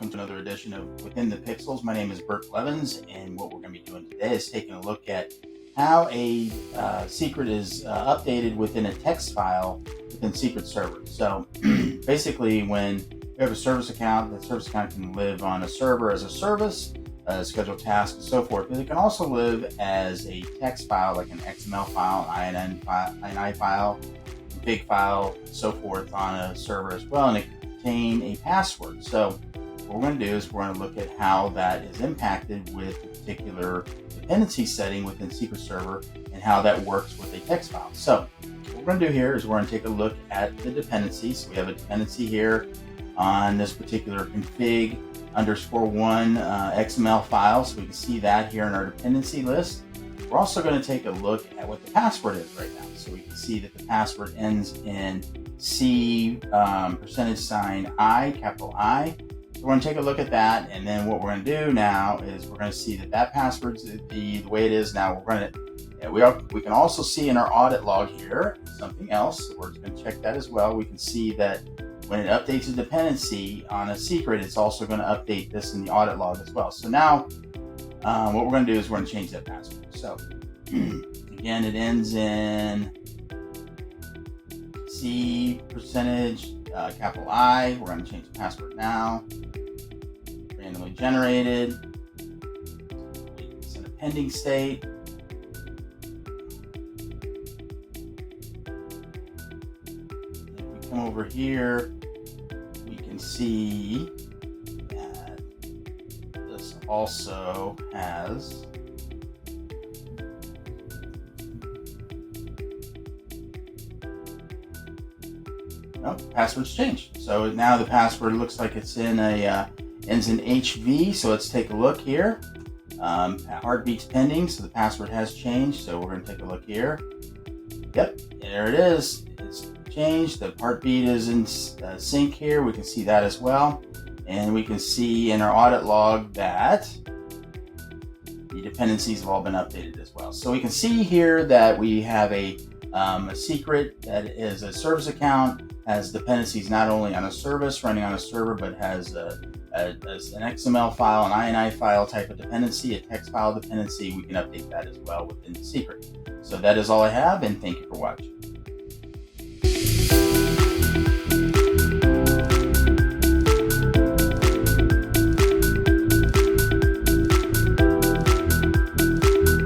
welcome to another edition of Within the Pixels. My name is Bert Blevins, and what we're going to be doing today is taking a look at how a secret is updated within a text file within Secret Server. So basically, when you have a service account, that service account can live on a server as a service, schedule tasks, and so forth. But it can also live as a text file, like an XML file, an INI file, big file, and so forth on a server as well, and it can contain a password. So what we're going to do is we're going to look at how that is impacted with a particular dependency setting within Secret Server and how that works with a text file. So what we're going to do here is we're going to take a look at the dependency. So we have a dependency here on this particular config _1 XML file. So we can see that here in our dependency list. We're also going to take a look at what the password is right now. So we can see that the password ends in C %I, capital I. So we're going to take a look at that, and then what we're going to do now is we're going to see that that password's the way it is now. We're going to we can also see in our audit log here something else. So we're just going to check that as well. We can see that when it updates a dependency on a secret, it's also going to update this in the audit log as well. So now what we're going to do is we're going to change that password. So again, it ends in C capital I. We're going to change the password now. Randomly generated. It's in a pending state. If we come over here, we can see that this also has password's changed. So now the password looks like it's in ends in HV. So let's take a look here. Heartbeat's pending, so the password has changed. So we're going to take a look here. Yep, there it is. It's changed. The heartbeat is in sync here. We can see that as well. And we can see in our audit log that the dependencies have all been updated as well. So we can see here that we have a secret that is a service account, has dependencies not only on a service running on a server, but has an XML file, an INI file type of dependency, a text file dependency. We can update that as well within the secret. So that is all I have, and thank you for watching.